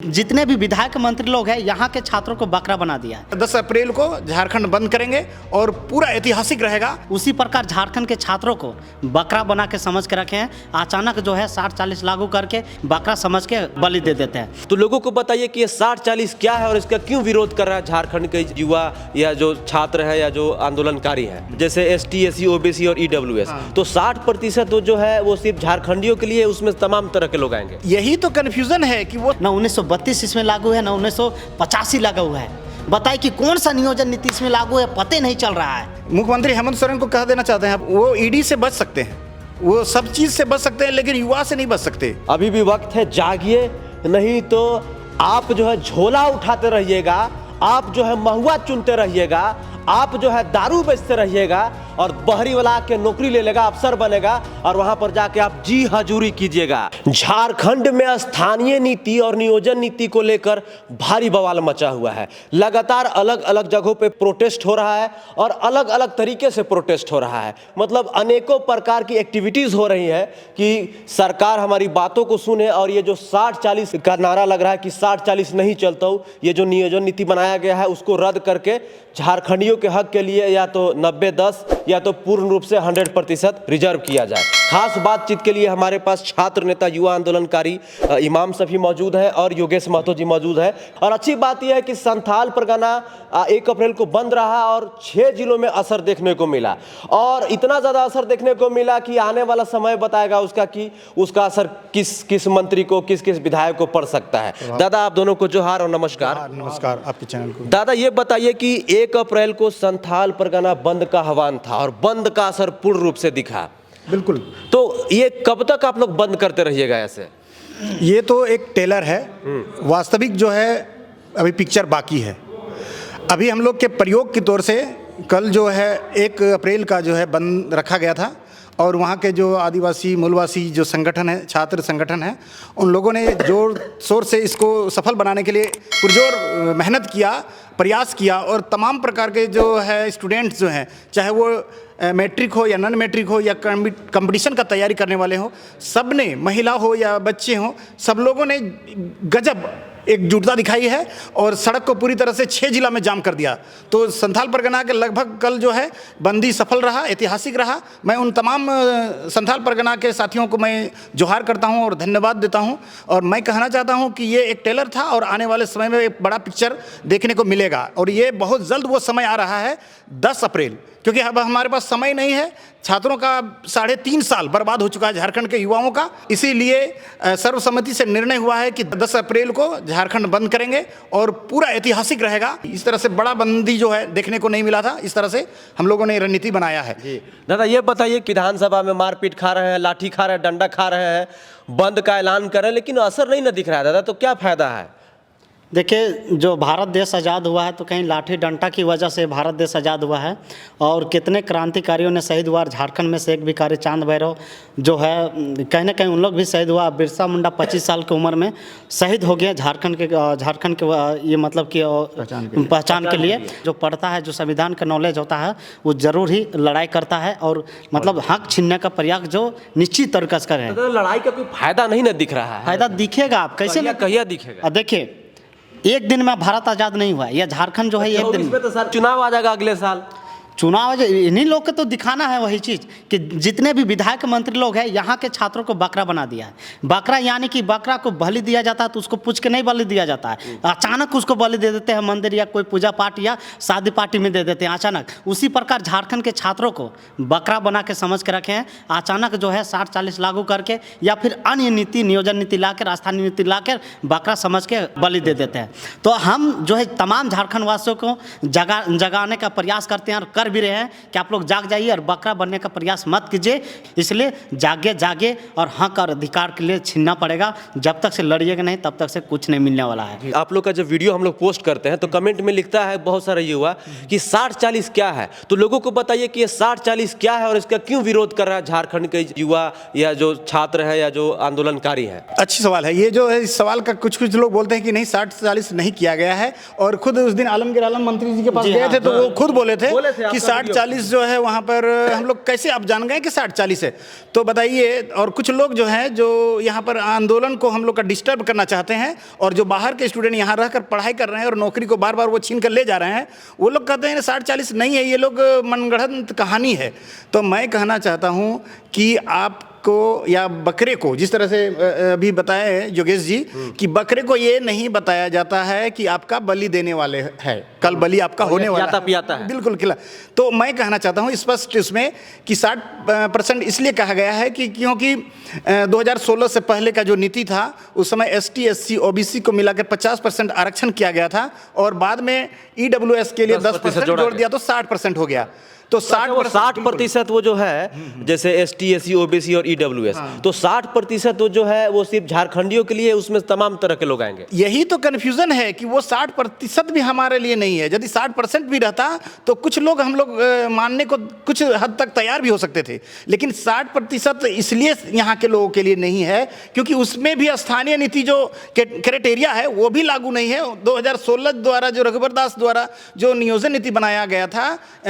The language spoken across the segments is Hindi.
जितने भी विधायक मंत्री लोग हैं यहाँ के छात्रों को बकरा बना दिया है। 10 अप्रैल को झारखंड बंद करेंगे और पूरा ऐतिहासिक रहेगा। उसी प्रकार झारखंड के छात्रों को बकरा बना के समझ के रखे हैं। अचानक जो है 60-40 लागू करके बकरा समझ के बलि दे देते हैं। तो लोगों को बताइए कि ये 60-40 क्या है और इसका क्यों विरोध कर रहा है झारखंड के युवा या जो छात्र है या जो आंदोलनकारी है, जैसे ST SC OBC और EWS। तो 60% जो है वो सिर्फ झारखंडियों के लिए, उसमें तमाम तरह के लोग आएंगे। यही तो कन्फ्यूजन है कि वो न 1932 इसमें लागू है, न 1985 लागू हुआ है। बताइए कि कौन सा नियोजन नीति इसमें लागू है, पता नहीं चल रहा है। मुख्यमंत्री हेमंत सोरेन को कह देना चाहते हैं वो ईडी से बच सकते हैं, वो सब चीज से बच सकते हैं, लेकिन युवा से नहीं बच सकते। अभी भी वक्त है, जागिए, नहीं तो आप जो है झोला उठाते रहिएगा, आप जो है महुआ चुनते रहिएगा, आप जो है दारू बेचते रहिएगा और बहरी वाला आके नौकरी ले लेगा, अफसर बनेगा और वहां पर जाके आप जी हजूरी कीजिएगा। झारखंड में स्थानीय नीति और नियोजन नीति को लेकर भारी बवाल मचा हुआ है। लगातार अलग अलग जगहों पे प्रोटेस्ट हो रहा है और अलग अलग तरीके से प्रोटेस्ट हो रहा है। मतलब अनेकों प्रकार की एक्टिविटीज हो रही है कि सरकार हमारी बातों को सुने। और ये जो 60-40 का नारा लग रहा है कि 60-40 नहीं चलता, ये जो नियोजन नीति बनाया गया है उसको रद्द करके झारखंडियों के हक के लिए या तो 90-10 या तो पूर्ण रूप से 100% रिजर्व किया जाए। खास बातचीत के लिए हमारे पास छात्र नेता, युवा आंदोलनकारी इमाम सफी मौजूद है और योगेश महतो जी मौजूद है। और अच्छी बात यह है कि संथाल परगना 1 अप्रैल को बंद रहा और 6 जिलों में असर देखने को मिला। और इतना ज़्यादा असर देखने को मिला कि आने वाला समय बताएगा उसका कि उसका असर किस किस मंत्री को, किस किस विधायक को पड़ सकता है। दादा, आप दोनों को जोहार और नमस्कार। नमस्कार आपके चैनल को। दादा, ये बताइए कि 1 अप्रैल को संथाल परगना बंद का आह्वान था और बंद का असर पूर्ण रूप से दिखा। बिल्कुल। तो ये कब तक आप लोग बंद करते रहिएगा ऐसे? ये तो एक टेलर है, वास्तविक जो है अभी पिक्चर बाकी है। अभी हम लोग के प्रयोग के तौर से कल जो है 1 अप्रैल का जो है बंद रखा गया था और वहाँ के जो आदिवासी मूलवासी जो संगठन है, छात्र संगठन है, उन लोगों ने जोर शोर से इसको सफल बनाने के लिए पुरजोर मेहनत किया, प्रयास किया। और तमाम प्रकार के जो है स्टूडेंट्स जो हैं, चाहे वो मैट्रिक हो या नॉन मैट्रिक हो या कंपटीशन का तैयारी करने वाले हो, सब ने, महिला हो या बच्चे हों, सब लोगों ने गजब एकजुटता दिखाई है और सड़क को पूरी तरह से 6 जिला में जाम कर दिया। तो संथाल परगना के लगभग कल जो है बंदी सफल रहा, ऐतिहासिक रहा। मैं उन तमाम संथाल परगना के साथियों को मैं जोहार करता हूं और धन्यवाद देता हूं। और मैं कहना चाहता हूं कि ये एक टेलर था और आने वाले समय में एक बड़ा पिक्चर देखने को मिलेगा। और ये बहुत जल्द वो समय आ रहा है 10 अप्रैल, क्योंकि अब हमारे पास समय नहीं है। छात्रों का 3.5 साल बर्बाद हो चुका है, झारखंड के युवाओं का। इसीलिए सर्वसम्मति से निर्णय हुआ है कि 10 अप्रैल को झारखंड बंद करेंगे और पूरा ऐतिहासिक रहेगा। इस तरह से बड़ा बंदी जो है देखने को नहीं मिला था। इस तरह से हम लोगों ने रणनीति बनाया है। दादा, ये बताइए कि विधानसभा में मारपीट खा रहे हैं, लाठी खा रहे हैं, डंडा खा रहे हैं, बंद का ऐलान कर रहे हैं, लेकिन असर नहीं ना दिख रहा है। दादा, तो क्या फायदा है? देखिए, जो भारत देश आज़ाद हुआ है तो कहीं लाठी डंडा की वजह से भारत देश आज़ाद हुआ है। और कितने क्रांतिकारियों ने शहीद हुआ। झारखंड में से एक भिखारी चांद भैरव जो है, कहीं ना कहीं उन लोग भी शहीद हुआ। बिरसा मुंडा 25 साल की उम्र में शहीद हो गया झारखंड के ये मतलब कि पहचान के लिए। जो पढ़ता है, जो संविधान का नॉलेज होता है, वो जरूर ही लड़ाई करता है और मतलब हक छीनने का प्रयास जो निश्चित तरीके से करें। तो लड़ाई का कोई फायदा नहीं ना दिख रहा है। फायदा दिखेगा, आप कैसे कहिया दिखेगा? देखिए, एक दिन में भारत आज़ाद नहीं हुआ। यह झारखंड जो है एक दिन में तो सर चुनाव आ जाएगा अगले साल। चुनाव इन्हीं लोग को तो दिखाना है वही चीज़ कि जितने भी विधायक मंत्री लोग हैं यहाँ के छात्रों को बकरा बना दिया है। बकरा यानी कि बकरा को बलि दिया जाता है तो उसको पूछ के नहीं बलि दिया जाता है, अचानक उसको बलि दे देते हैं मंदिर या कोई पूजा पाठ या शादी पार्टी में दे देते हैं अचानक। उसी प्रकार झारखंड के छात्रों को बकरा बना के समझ के रखे हैं। अचानक जो है 60-40 लागू करके या फिर अन्य नीति, नियोजन नीति लाकर, स्थानीय नीति लाकर बकरा समझ के बलि दे देते हैं। तो हम जो है तमाम झारखंड वासियों को जगाने का प्रयास करते हैं और कर भी रहे हैं कि आप लोग जाग जाइए और बकरा बनने का प्रयास मत कीजिए। इसलिए जागे और हक और अधिकार के लिए छीनना पड़ेगा। जब तक से लड़िएगा नहीं तब तक से कुछ नहीं मिलने वाला है। आप लोग का जब वीडियो हम लोग पोस्ट करते हैं तो कमेंट में लिखता है बहुत सारा युवा कि 60-40 क्या है। तो लोगों को बताइए कि ये 60-40 क्या है और इसका क्यों विरोध कर रहा है झारखंड के युवा या जो छात्र है या जो आंदोलनकारी है। अच्छी सवाल है ये। जो है इस सवाल का कुछ लोग बोलते हैं कि नहीं, 60-40 नहीं किया गया है। और खुद उस दिन आलमगीर आलम मंत्री जी के पास गए थे तो वो खुद बोले थे कि कि 60-40 जो है वहाँ पर हम लोग कैसे आप जान गए कि 60-40 है, तो बताइए। और कुछ लोग जो हैं जो यहाँ पर आंदोलन को हम लोग का डिस्टर्ब करना चाहते हैं, और जो बाहर के स्टूडेंट यहाँ रहकर पढ़ाई कर रहे हैं और नौकरी को बार बार वो छीन कर ले जा रहे हैं, वो लोग कहते हैं 60-40 नहीं है, ये लोग मनगढ़ंत कहानी है। तो मैं कहना चाहता हूँ कि आपको या बकरे को, जिस तरह से अभी बताए योगेश जी कि बकरे को ये नहीं बताया जाता है कि आपका बलि देने वाले है, कल बलि आपका होने वाला है। पियाता है। बिल्कुल खिला। तो मैं कहना चाहता हूँ स्पष्ट इसमें कि 60% इसलिए कहा गया है कि क्योंकि 2016 से पहले का जो नीति था उस समय ST SC OBC को मिलाकर 50% आरक्षण किया गया था, और बाद में EWS के लिए 10% जोड़ दिया तो 60% हो गया। तो 60% वो जो है जैसे ST SC OBC और EWS, तो 60% वो जो है वो सिर्फ झारखंडियों के लिए, उसमें तमाम तरह के लोग आएंगे। यही तो कन्फ्यूजन है कि वो 60% भी हमारे लिए नहीं है। यदि 60% भी रहता तो कुछ लोग हम लोग मानने को कुछ हद तक तैयार भी हो सकते थे, लेकिन 60% इसलिए यहाँ के लोगों के लिए नहीं है क्योंकि उसमें भी स्थानीय नीति जो क्राइटेरिया है वो भी लागू नहीं है। 2016 द्वारा जो रघुवर दास द्वारा जो नियोजन नीति बनाया गया था,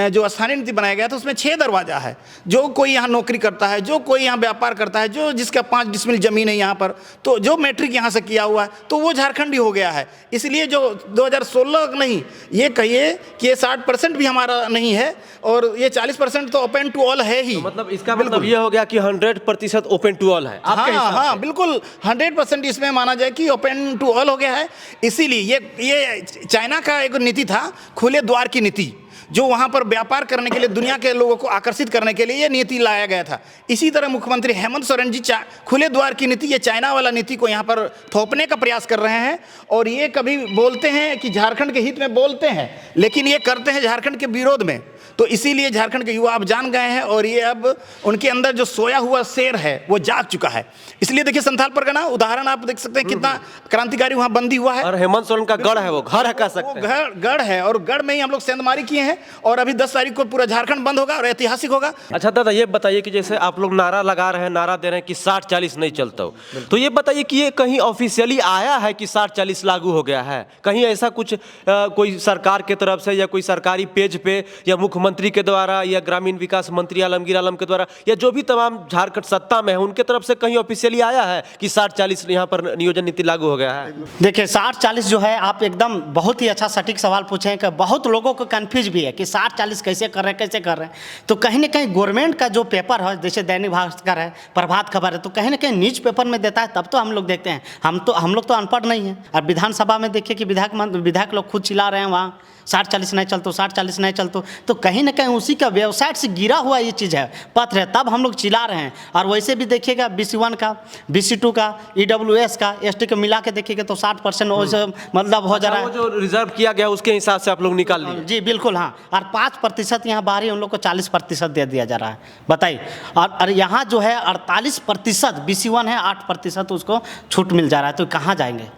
जो स्थानीय बनाया गया था, उसमें 6 दरवाजा है। जो कोई यहाँ नौकरी करता है, जो कोई यहाँ व्यापार करता है, जो जिसका 5 डिसमिल जमीन है यहाँ पर, तो जो मैट्रिक यहाँ से किया हुआ है तो वो झारखंडी हो गया है। इसलिए जो 2016 नहीं, ये कहिए कि ये 60% भी हमारा नहीं है, और ये 40% तो ओपन टू ऑल है ही। तो मतलब इसका मतलब ये हो गया कि 100% ओपन टू ऑल है आपके हिसाब से? हाँ, बिल्कुल 100% इसमें माना जाए कि ओपन टू ऑल हो गया है। इसीलिए ये चाइना का एक नीति था, खुले द्वार की नीति, जो वहाँ पर व्यापार करने के लिए दुनिया के लोगों को आकर्षित करने के लिए ये नीति लाया गया था। इसी तरह मुख्यमंत्री हेमंत सोरेन जी खुले द्वार की नीति, ये चाइना वाला नीति को यहाँ पर थोपने का प्रयास कर रहे हैं। और ये कभी बोलते हैं कि झारखंड के हित में बोलते हैं, लेकिन ये करते हैं झारखंड के विरोध में। तो इसीलिए झारखंड के युवा अब जान गए हैं, और ये अब उनके अंदर जो सोया हुआ शेर है वो जाग चुका है। इसलिए देखिए संथाल परगना उदाहरण आप देख सकते हैं, कितना क्रांतिकारी वहाँ बंदी हुआ है। और हेमंत सोरेन का गढ़ है, वो घर है कह सकते हैं। गढ़ है, और गढ़ में ही हम लोग सेंधमारी किए हैं, और अभी 10 तारीख को पूरा झारखंड बंद होगा और ऐतिहासिक होगा। अच्छा दादा, ये बताइए कि जैसे आप लोग नारा लगा रहे हैं, नारा दे रहे हैं कि 60-40 नहीं चलता हो, तो ये बताइए कि ये कहीं ऑफिशियली आया है कि 60-40 लागू हो गया है? कहीं ऐसा कुछ कोई सरकार के तरफ से या कोई सरकारी पेज पे या मुख्यमंत्री के द्वारा या ग्रामीण विकास मंत्री आलमगीर आलम के द्वारा या जो भी तमाम झारखंड सत्ता में है उनके तरफ से कहीं ऑफिशियली आया है कि 60-40 यहाँ पर नियोजन नीति लागू हो गया है? देखिए 60-40 जो है, आप एकदम बहुत ही अच्छा सटीक सवाल पूछे हैं कि बहुत लोगों को कंफ्यूज भी है कि 60-40 कैसे कर रहे हैं। तो कहीं ना कहीं गवर्नमेंट का जो पेपर है, जैसे दैनिक भास्कर है, प्रभात खबर है, तो कहीं ना कहीं न्यूज पेपर में देता है, तब तो हम लोग देखते हैं। हम लोग तो अनपढ़ नहीं हैं। और विधानसभा में देखिए कि विधायक लोग खुद चिल्ला रहे हैं वहाँ 60-40 नहीं चलतो, 60-40 नहीं चलतो। तो कहीं ना कहीं उसी का वेबसाइट से गिरा हुआ ये चीज़ है, पत्र है, तब हम लोग चिल्ला रहे हैं। और वैसे भी देखिएगा BC1 का, BC2 का, EWS का, ST को मिला के देखिएगा तो 60% मतलब हो जा रहा है। जो रिजर्व किया गया उसके हिसाब से आप लोग निकाल लिए? जी बिल्कुल, हाँ। और 5% यहाँ बाहरी उन लोग को 40% दे दिया जा रहा है, बताइए। और यहाँ जो है 48% BC1 है, 8% उसको छूट मिल जा रहा है। तो कहाँ जाएंगे?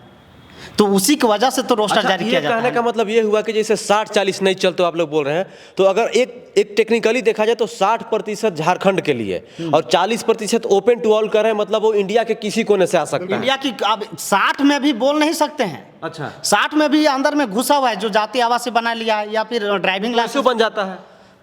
तो उसी की वजह से तो रोस्टर जारी किया जाता है। कहने का मतलब ये हुआ कि जैसे 60-40 नहीं चलते आप लोग बोल रहे हैं, तो अगर एक टेक्निकली देखा जाए तो 60% झारखंड के लिए और 40% ओपन टू ऑल कर रहे हैं, मतलब वो इंडिया के किसी कोने से आ सकता है। इंडिया की अब 60 में भी बोल नहीं सकते हैं। अच्छा, 60 में भी अंदर में घुसा हुआ है, जो जाति आवासीय बना लिया या फिर ड्राइविंग लाइसेंस बन जाता है।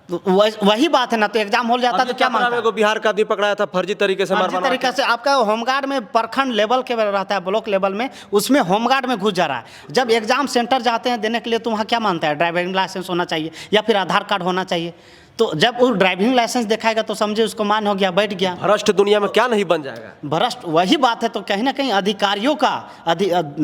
तो वही बात है ना। तो एग्जाम हो जाता तो क्या मानता है? बिहार का आदमी पकड़ाया था फर्जी तरीके से, फर्जी तरीके से। आपका होमगार्ड में प्रखंड लेवल के रहता है, ब्लॉक लेवल में, उसमें होमगार्ड में घुस जा रहा है। जब एग्जाम सेंटर जाते हैं देने के लिए तो वहाँ क्या मानता है? ड्राइविंग लाइसेंस होना चाहिए या फिर आधार कार्ड होना चाहिए। तो जब वो ड्राइविंग लाइसेंस दिखाएगा तो समझे उसको मान हो गया, बैठ गया। भ्रष्ट दुनिया में क्या नहीं बन जाएगा? भ्रष्ट वही बात है। तो कहीं ना कहीं अधिकारियों का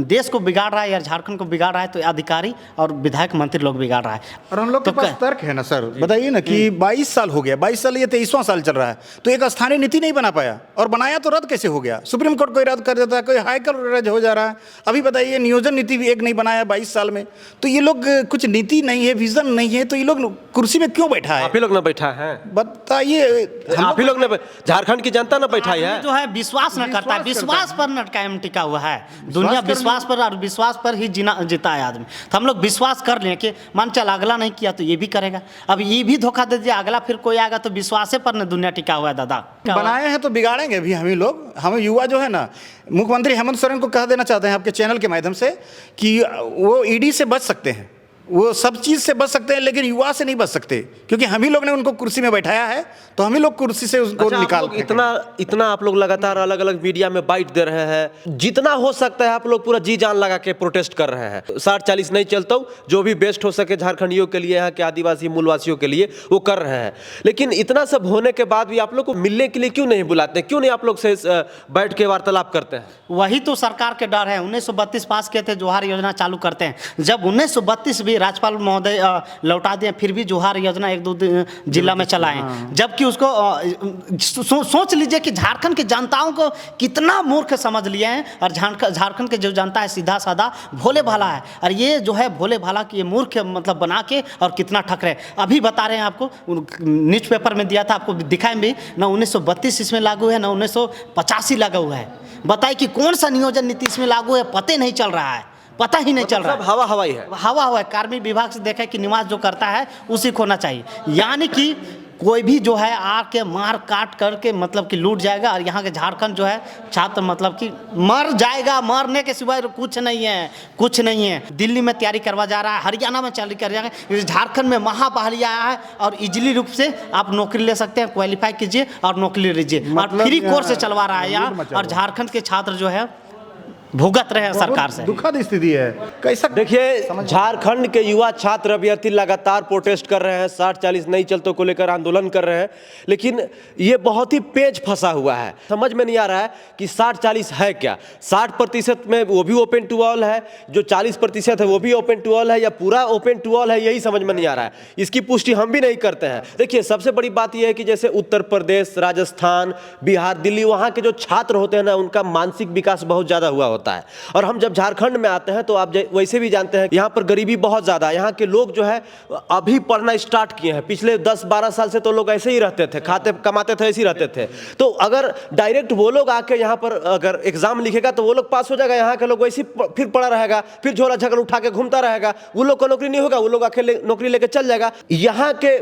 देश को बिगाड़ रहा है या झारखंड को बिगाड़ रहा है, तो अधिकारी और विधायक मंत्री लोग बिगाड़ रहा है। और हम लोग के पास तर्क है ना सर, बताइए ना कि 22 साल हो गया, 22 साल, ये 23वां साल चल रहा है, तो एक स्थानीय नीति नहीं बना पाया, और बनाया तो रद्द कैसे हो गया? सुप्रीम कोर्ट कोई रद्द कर देता है, कोई हाईकोर्ट रद्द हो जा रहा है। अभी बताइए नियोजन नीति भी एक नहीं बनाया 22 साल में। तो ये लोग कुछ नीति नहीं है, विजन नहीं है, तो ये लोग कुर्सी में क्यों बैठा है? आप ही लोग ना बैठा है, बताइए। आप ही लोग ने, झारखंड की जनता ने बैठाई है जो है विश्वास न करता है, विश्वास पर न कायम टिका हुआ है। दुनिया विश्वास पर, और विश्वास पर ही जीता है आदमी। तो हम लोग विश्वास कर लें कि मान चल अगला नहीं किया तो ये भी करेगा, अब ये भी धोखा दे दिया, अगला फिर कोई आएगा, तो विश्वास पर न दुनिया टिका हुआ है। दादा बनाए हैं तो बिगाड़ेंगे भी हम ही लोग। हम युवा जो है ना, मुख्यमंत्री हेमंत सोरेन को कह देना चाहते हैं आपके चैनल के माध्यम से कि वो ईडी से बच सकते हैं। वो सब चीज़ से बच सकते हैं, लेकिन युवा से नहीं बच सकते, क्योंकि हम ही लोग ने उनको कुर्सी में बैठाया है, तो हम ही लोग कुर्सी से उसको अच्छा, निकाल आप लोग इतना आप लोग लगातार अलग अलग मीडिया में बाइट दे रहे हैं, जितना हो सकता है आप लोग पूरा जी जान लगा के प्रोटेस्ट कर रहे हैं। 60-40 नहीं चलता, जो भी बेस्ट हो सके झारखंडियों के लिए, यहाँ के आदिवासी मूलवासियों के लिए वो कर रहे हैं। लेकिन इतना सब होने के बाद भी आप लोग को मिलने के लिए क्यों नहीं बुलाते, क्यों नहीं आप लोग से बैठ के वार्तालाप करते हैं? वही तो सरकार के डर है। 1932 पास किए थे, जोहार योजना चालू करते हैं। जब 1932 भी राज्यपाल महोदय लौटा दिए, फिर भी जोहार योजना 1-2 जिला में चलाएं, जबकि उसको सोच लीजिए कि झारखंड के जनताओं को कितना मूर्ख समझ लिए हैं। और झारखंड के जो जनता है सीधा साधा भोले भाला है, और ये जो है भोले भाला की ये मूर्ख मतलब बना के और कितना ठक रहे। अभी बता रहे हैं आपको, न्यूज पेपर में दिया था, आपको दिखाएं भी ना। 1932 इसमें लागू है, ना 1985 लागू है। बताइए कि कौन सा नियोजन नीति इसमें लागू है, पता नहीं चल रहा है, पता ही नहीं चल रहा है। हवा हवाई है, हवा है। कार्मिक विभाग से देखा कि निवास जो करता है उसी को होना चाहिए। यानी कि कोई भी जो है आके मार काट करके मतलब कि लूट जाएगा, और यहाँ के झारखंड जो है छात्र मतलब कि मर जाएगा, मरने के सिवाय कुछ नहीं है, कुछ नहीं है। दिल्ली में तैयारी करवा जा रहा है, हरियाणा में तैयारी कर रहा है, झारखंड में महाबहाली आया है, और इजीली रूप से आप नौकरी ले सकते हैं। क्वालिफाई कीजिए और नौकरी लीजिए, और फ्री कोर्स से चलवा रहा है यहाँ। और झारखंड के छात्र जो है भुगत रहे हैं सरकार से। दुखद स्थिति है। कैसा देखिए, झारखंड के युवा छात्र अभ्यर्थी लगातार प्रोटेस्ट कर रहे हैं, 60-40 नहीं चलतों को लेकर आंदोलन कर रहे हैं, लेकिन ये बहुत ही पेच फंसा हुआ है। समझ में नहीं आ रहा है कि 60-40 है क्या। 60% में वो भी ओपन टू ऑल है, जो 40% है वो भी ओपन टू ऑल है, या पूरा ओपन टू ऑल है, यही समझ में नहीं आ रहा है। इसकी पुष्टि हम भी नहीं करते हैं। देखिए, सबसे बड़ी बात यह है कि जैसे उत्तर प्रदेश, राजस्थान, बिहार, दिल्ली, वहाँ के जो छात्र होते हैं ना, उनका मानसिक विकास बहुत ज़्यादा हुआ होता है। और हम जब झारखंड में आते हैं तो आप वैसे भी जानते हैं यहाँ पर गरीबी बहुत ज़्यादा है। यहाँ के लोग जो है अभी पढ़ना स्टार्ट किए हैं, पिछले 10-12 साल से तो लोग ऐसे ही रहते थे, खाते कमाते थे, ऐसे ही रहते थे। तो अगर डायरेक्ट वो लोग आके यहाँ पर अगर एग्जाम लिखेगा तो वो लोग पास हो जाएगा, यहाँ के लोग वैसे फिर पढ़ा रहेगा, फिर झोला झगड़ उठा के घूमता रहेगा, वो लोग को नौकरी नहीं होगा, वो लोग अकेले नौकरी लेके चल जाएगा। यहाँ के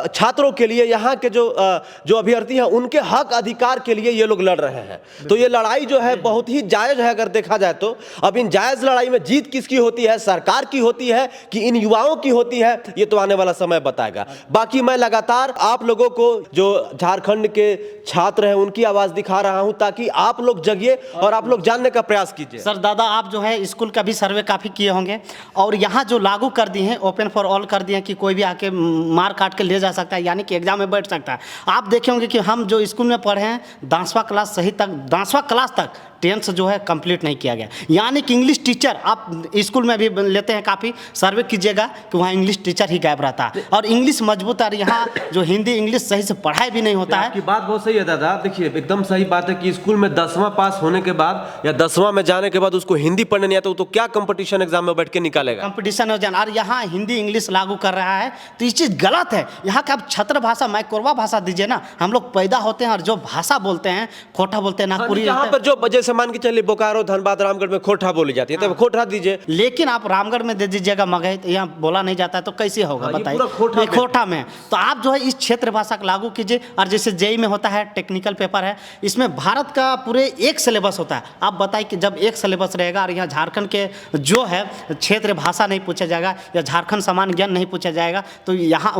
छात्रों के लिए, यहाँ के जो अभ्यर्थी हैं, उनके हक अधिकार के लिए ये लोग लड़ रहे हैं। तो ये लड़ाई जो है बहुत ही जायज है अगर देखा जाए तो। अब इन जायज लड़ाई में जीत किसकी होती है, सरकार की होती है कि इन युवाओं की होती है, ये तो आने वाला समय बताएगा। बाकी मैं लगातार आप लोगों को, जो झारखंड के छात्र हैं, उनकी आवाज दिखा रहा हूं, ताकि आप लोग जगिए और आप लोग जानने का प्रयास कीजिए। सर दादा, आप जो है स्कूल का भी सर्वे काफ़ी किए होंगे, और यहाँ जो लागू कर दिए हैं, ओपन फॉर ऑल कर दिए हैं कि कोई भी आके मार काट के ले जा सकता है, यानी कि एग्जाम में बैठ सकता है। आप देखे होंगे कि हम जो स्कूल में पढ़े हैं, 10वां क्लास सही तक, 10वां क्लास तक 10th जो है कंप्लीट नहीं किया गया। यानी कि इंग्लिश टीचर, आप स्कूल में भी लेते हैं, काफ़ी सर्वे कीजिएगा कि वहाँ इंग्लिश टीचर ही गायब रहता है, और इंग्लिश मजबूत। और यहाँ जो हिंदी इंग्लिश सही से पढ़ाई भी नहीं होता है। आपकी बात बहुत सही है दादा। देखिए, एकदम सही बात है कि स्कूल में 10वां पास होने के बाद या 10वां में जाने के बाद उसको हिंदी पढ़ने नहीं आता, तो क्या कंपटीशन एग्जाम में बैठ के निकालेगा, कंपटीशन हो जाना। और यहाँ हिंदी इंग्लिश लागू कर रहा है, तो ये चीज़ गलत है। यहाँ का आप छत्र भाषा, माइक्रोवा भाषा दीजिए ना। हम लोग पैदा होते हैं और जो भाषा बोलते हैं, खोटा बोलते हैं, नागपुरी। यहाँ पर जो जैसे मान के चलिए बोकारो, धनबाद, रामगढ़ में खोटा बोली जाती है, तो खोटा दीजिए। लेकिन आप रामगढ़ में दे दीजिएगा मगही, तो यहाँ बोला नहीं जाता है, तो कैसे होगा बताइए। खोटा में तो आप जो है इस क्षेत्र भाषा को लागू कीजिए। और जैसे जेई में होता है, टेक्निकल पेपर है, इसमें भारत का पूरे एक सिलेबस होता है। आप बताइए कि जब एक सिलेबस रहेगा और यहाँ झारखंड के जो है क्षेत्र भाषा नहीं पूछा जाएगा, या झारखंड सामान्य ज्ञान नहीं पूछा जाएगा, तो यहाँ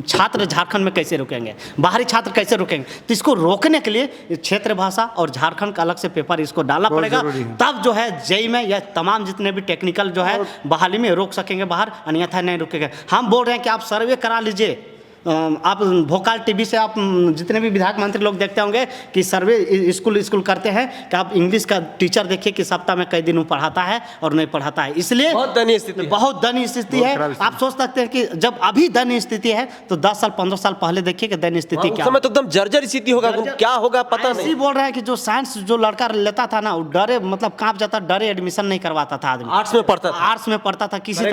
छात्र झारखंड में कैसे रुकेंगे, बाहरी छात्र कैसे रुकेंगे। तो इसको रोकने के लिए क्षेत्र भाषा और झारखंड का अलग से पेपर इसको डालना पड़ेगा, तब जो है जेई में या तमाम जितने भी टेक्निकल जो है बहाली में रोक सकेंगे बाहर, अन्यथा नहीं रुकेगा। हम बोल रहे हैं कि आप सर्वे करा लीजिए। आप भोकाल टीवी से आप जितने भी विधायक मंत्री लोग देखते होंगे कि सर्वे स्कूल करते हैं कि आप इंग्लिश का टीचर देखिए कि सप्ताह में कई दिन वो पढ़ाता है और नहीं पढ़ाता है। इसलिए बहुत दयनीय स्थिति, बहुत दयनीय स्थिति है। आप सोच सकते हैं कि जब अभी दयनीय स्थिति है, तो 10 साल 15 साल पहले देखिए कि दयनीय स्थिति क्या है। तो एकदम जर्जर स्थिति होगा, क्या होगा पता नहीं। बोल रहे हैं कि जो साइंस जो लड़का लेता था ना, वो डरे मतलब कांप जाता, डरे एडमिशन नहीं करवाता था आदमी। आर्ट्स में पढ़ता था, किसी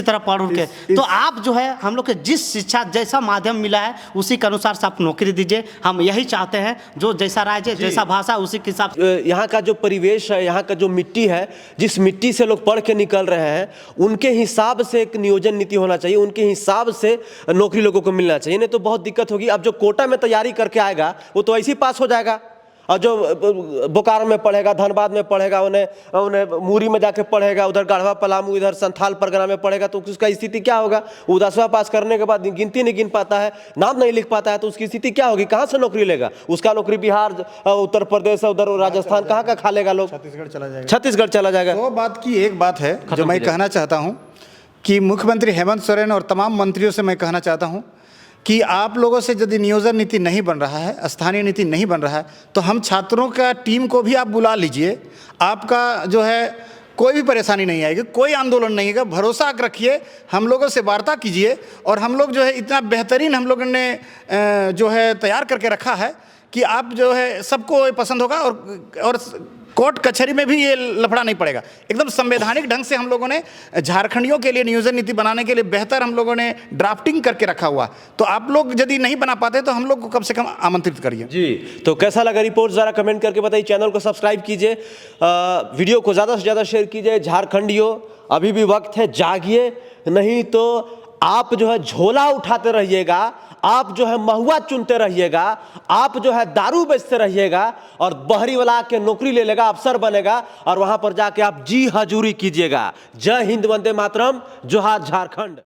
तरह पढ़ के। तो आप जो है हम लोग के जिस शिक्षा जैसा माध्यम मिला है, उसी के अनुसार से आप नौकरी दीजिए। हम यही चाहते हैं, जो जैसा राज्य जैसा भाषा उसी के हिसाब। यहाँ का जो परिवेश है, यहाँ का जो मिट्टी है, जिस मिट्टी से लोग पढ़ के निकल रहे हैं, उनके हिसाब से एक नियोजन नीति होना चाहिए, उनके हिसाब से नौकरी लोगों को मिलना चाहिए, नहीं तो बहुत दिक्कत होगी। अब जो कोटा में तैयारी करके आएगा वो तो ऐसे ही पास हो जाएगा, और जो बोकारो में पढ़ेगा, धनबाद में पढ़ेगा, उन्हें मूरी में जाके पढ़ेगा, उधर गढ़वा पलामू, इधर संथाल परगना में पढ़ेगा, तो उसका स्थिति क्या होगा? वो 10वां पास करने के बाद गिनती नहीं गिन पाता है, नाम नहीं लिख पाता है, तो उसकी स्थिति क्या होगी? कहाँ से नौकरी लेगा? उसका नौकरी बिहार, उत्तर प्रदेश, उधर राजस्थान, कहाँ का खा लेगा लोग? छत्तीसगढ़ चला जाएगा। छत्तीसगढ़ चला जाएगा। तो बात की एक बात है जो मैं कहना चाहता हूँ कि मुख्यमंत्री हेमंत सोरेन और तमाम मंत्रियों से मैं कहना चाहता हूँ कि आप लोगों से यदि नियोजन नीति नहीं बन रहा है, स्थानीय नीति नहीं बन रहा है, तो हम छात्रों का टीम को भी आप बुला लीजिए। आपका जो है कोई भी परेशानी नहीं आएगी, कोई आंदोलन नहीं आएगा, भरोसा रखिए, हम लोगों से वार्ता कीजिए। और हम लोग जो है इतना बेहतरीन हम लोगों ने जो है तैयार करके रखा है कि आप जो है सबको पसंद होगा। और कोर्ट कचहरी में भी ये लफड़ा नहीं पड़ेगा। एकदम संवैधानिक ढंग से हम लोगों ने झारखंडियों के लिए नियोजन नीति बनाने के लिए बेहतर हम लोगों ने ड्राफ्टिंग करके रखा हुआ। तो आप लोग यदि नहीं बना पाते तो हम लोग को कम से कम आमंत्रित करिए। जी, तो कैसा लगा रिपोर्ट ज़रा कमेंट करके बताइए। चैनल को सब्सक्राइब कीजिए, वीडियो को ज़्यादा से ज़्यादा शेयर कीजिए। झारखंडियों, अभी भी वक्त है, जागिए, नहीं तो आप जो है झोला उठाते रहिएगा, आप जो है महुआ चुनते रहिएगा, आप जो है दारू बेचते रहिएगा, और बहरी वाला के नौकरी ले लेगा, अफसर बनेगा, और वहां पर जाके आप जी हजूरी कीजिएगा। जय हिंद, वंदे मातरम, जोहार झारखंड।